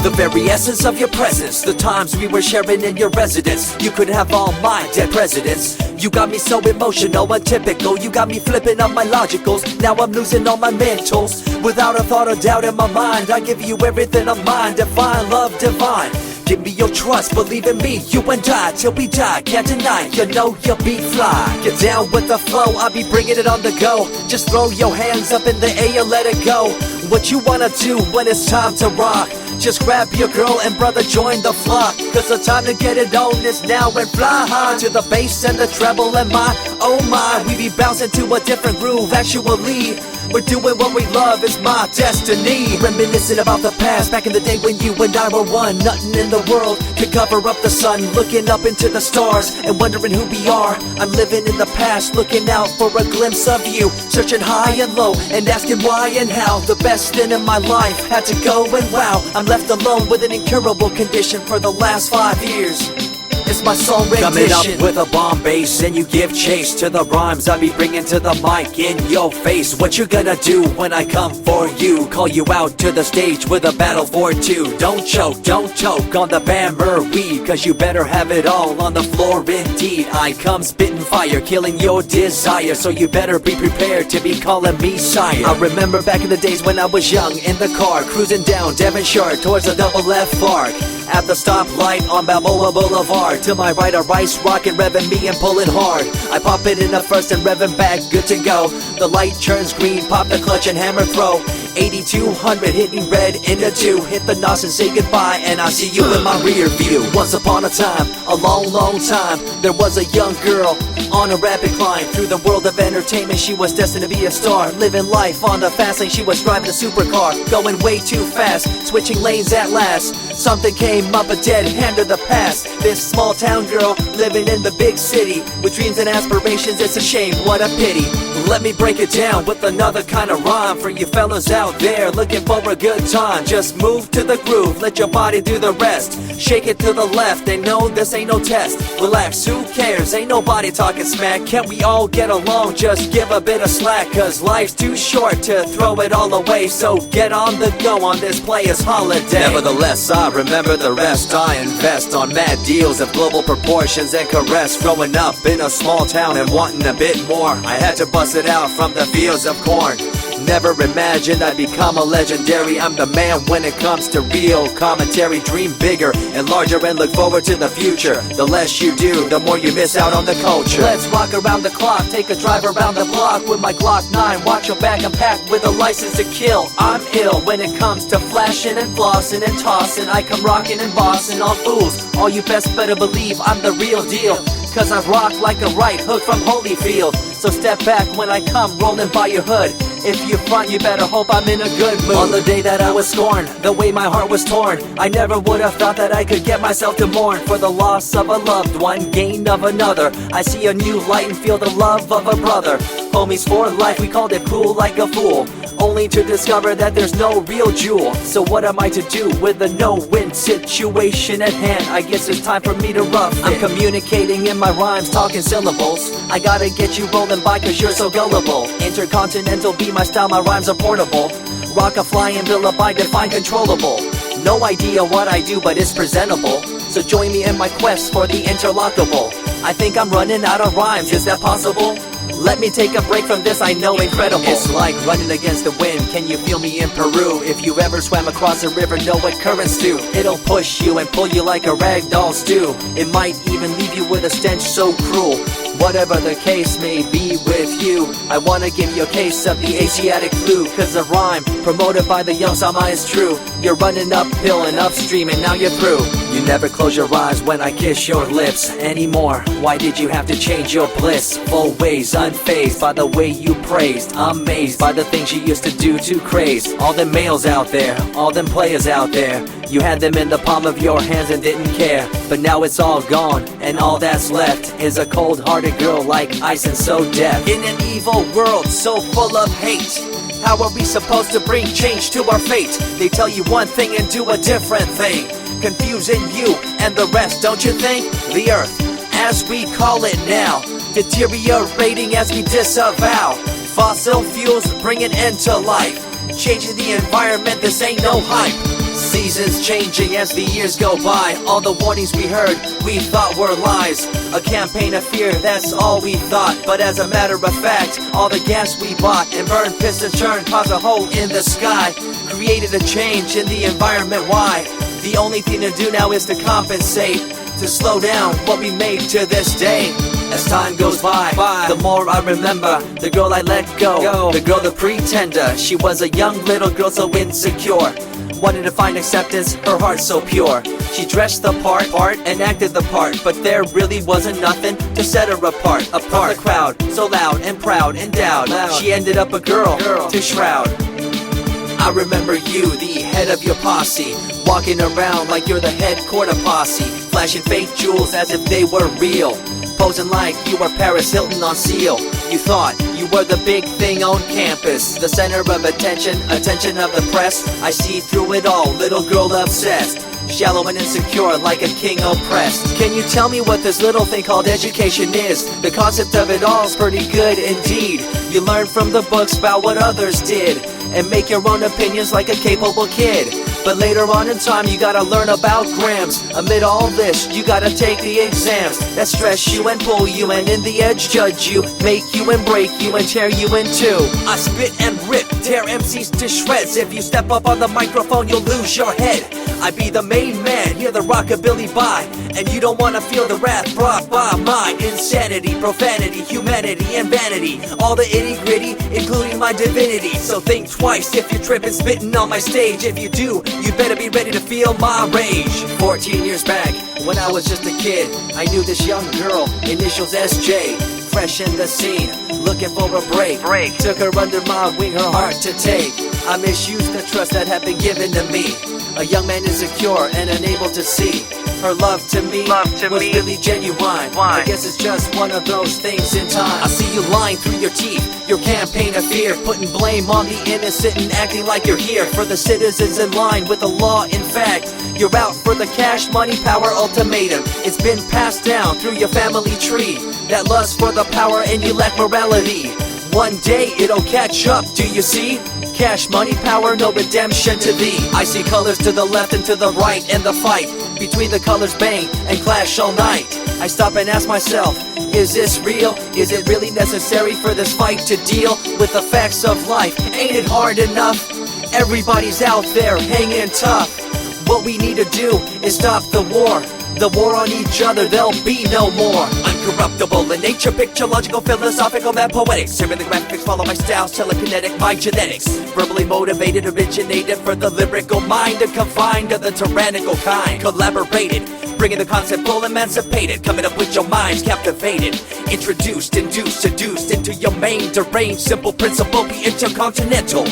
The very essence of your presence, the times we were sharing in your residence. You could have all my dead presidents. You got me so emotional, untypical. You got me flipping up my logicals. Now I'm losing all my mentals. Without a thought or doubt in my mind, I give you everything of mine. Divine love, divine. Give me your trust, believe in me, you and I, till we die, can't deny, you know you'll be fly. Get down with the flow, I'll be bringing it on the go. Just throw your hands up in the air, let it go. What you wanna do when it's time to rock? Just grab your girl and brother, join the flock. Cause the time to get it on is now, and fly high to the bass and the treble and my, oh my. We be bouncing to a different groove, actually. We're doing what we love, it's my destiny. Reminiscing about the past, back in the day when you and I were one. Nothing in the world could cover up the sun. Looking up into the stars and wondering who we are. I'm living in the past, looking out for a glimpse of you. Searching high and low and asking why and how. The best thing in my life had to go, and wow, I'm left alone with an incurable condition for the last 5 years. It's my song rendition. Coming up with a bomb bass and you give chase to the rhymes I be bringing to the mic in your face. What you gonna do when I come for you? Call you out to the stage with a battle for two. Don't choke on the bammer cause you better have it all on the floor indeed. I come spitting fire, killing your desire, so you better be prepared to be calling me sire. I remember back in the days when I was young, in the car, cruising down Devonshire towards the double F arc. At the stoplight on Balboa Boulevard, to my right a rice rocket revving me and pulling hard. I pop it in the first and revving back, good to go. The light turns green, pop the clutch and hammer throw. 8200 hitting red in the 2. Hit the NOS and say goodbye, and I see you in my rear view. Once upon a time, a long time, there was a young girl on a rapid climb through the world of entertainment. She was destined to be a star, living life on the fast lane. She was driving a supercar, going way too fast, switching lanes at last. Something came up, a dead hand of the past. This small town girl living in the big city with dreams and aspirations. It's a shame, what a pity. Let me break it down with another kind of rhyme for you fellas out there looking for a good time. Just move to the groove, let your body do the rest. Shake it to the left, they know this ain't no test. Relax, who cares, ain't nobody talking smack. Can't we all get along, just give a bit of slack. Cause life's too short to throw it all away, so get on the go on this player's holiday. Nevertheless, I remember the rest. I invest on mad deals of global proportions and caress. Growing up in a small town and wanting a bit more, I had to bust it out from the fields of corn. Never imagined I'd become a legendary. I'm the man when it comes to real commentary. Dream bigger and larger and look forward to the future. The less you do, the more you miss out on the culture. Let's rock around the clock, take a drive around the block with my Glock 9. Watch your back, I'm packed with a license to kill. I'm ill when it comes to flashing and flossing and tossing. I come rocking and bossing on fools. All you best better believe I'm the real deal, cause I rock like a right hook from Holyfield. So step back when I come rolling by your hood. If you front, you better hope I'm in a good mood. On the day that I was scorned, the way my heart was torn, I never would have thought that I could get myself to mourn for the loss of a loved one, gain of another. I see a new light and feel the love of a brother. Homies for life, we called it cool like a fool, only to discover that there's no real jewel. So what am I to do with a no-win situation at hand? I guess it's time for me to rough it. I'm communicating in my rhymes, talking syllables. I gotta get you rolling by cause you're so gullible. Intercontinental be my style, my rhymes are portable. Rock a flying villa by define controllable. No idea what I do, but it's presentable. So join me in my quest for the interlockable. I think I'm running out of rhymes, is that possible? Let me take a break from this, I know incredible. It's like running against the wind, can you feel me in Peru? If you ever swam across a river, know what currents do. It'll push you and pull you like a ragdoll stew. It might even leave you with a stench so cruel. Whatever the case may be with you, I wanna give you a case of the Asiatic flu. Cause the rhyme promoted by the young Sama is true. You're running uphill and upstream and now you're through. You never close your eyes when I kiss your lips anymore. Why did you have to change your bliss? Full ways, unfazed by the way you praised. Amazed by the things you used to do to craze. All them males out there, all them players out there, you had them in the palm of your hands and didn't care. But now it's all gone, and all that's left is a cold-hearted girl like ice and so deaf. In an evil world so full of hate, how are we supposed to bring change to our fate? They tell you one thing and do a different thing, confusing you and the rest, don't you think? The earth, as we call it now, deteriorating as we disavow. Fossil fuels bring an end to life, changing the environment, this ain't no hype. Seasons changing as the years go by. All the warnings we heard, we thought were lies. A campaign of fear, that's all we thought. But as a matter of fact, all the gas we bought and burned, pissed and churned caused a hole in the sky. Created a change in the environment, why? The only thing to do now is to compensate, to slow down what we made to this day. As time goes by, the more I remember the girl I let go, the girl, the pretender. She was a young little girl so insecure, wanted to find acceptance, her heart so pure. She dressed the part and acted the part, but there really wasn't nothing to set her apart from the crowd, so loud and proud, endowed. She ended up a girl to shroud. I remember you, the head of your posse, walking around like you're the head quarter posse, flashing fake jewels as if they were real, posing like you were Paris Hilton on seal. You thought you were the big thing on campus, the center of attention of the press. I see through it all, little girl obsessed, shallow and insecure like a king oppressed. Can you tell me what this little thing called education is? The concept of it all's pretty good indeed. You learn from the books about what others did and make your own opinions like a capable kid. But later on in time you gotta learn about grams. Amid all this you gotta take the exams that stress you and pull you, and in the edge judge you, make you and break you and tear you in two. I spit and rip, tear MCs to shreds. If you step up on the microphone you'll lose your head. I be the main man, hear the rockabilly by, and you don't wanna feel the wrath brought by my insanity, profanity, humanity, and vanity. All the itty gritty, including my divinity. So think twice if you're tripping, spitting on my stage. If you do, you better be ready to feel my rage. 14 years back, when I was just a kid, I knew this young girl, initials SJ, fresh in the scene, looking for a break. Took her under my wing, her heart to take. I misused the trust that had been given to me. A young man insecure and unable to see her love to me was really genuine. I guess it's just one of those things in time. I see you lying through your teeth, your campaign of fear, putting blame on the innocent and acting like you're here for the citizens in line with the law. In fact, you're out for the cash, money, power ultimatum. It's been passed down through your family tree, that lust for the power and you lack morality. One day it'll catch up, do you see? Cash, money, power, no redemption to thee. I see colors to the left and to the right, and the fight between the colors bang and clash all night. I stop and ask myself, is this real? Is it really necessary for this fight to deal with the facts of life? Ain't it hard enough? Everybody's out there hanging tough. What we need to do is stop the war on each other, there'll be no more. Uncorruptible in nature, picture, logical, philosophical, mad poetic. Serving the graphics, follow my style, telekinetic, my genetics. Verbally motivated, originated for the lyrical mind, and confined to the tyrannical kind. Collaborated, bringing the concept full emancipated, coming up with your minds captivated. Introduced, induced, seduced into your main deranged, simple principle, be intercontinental.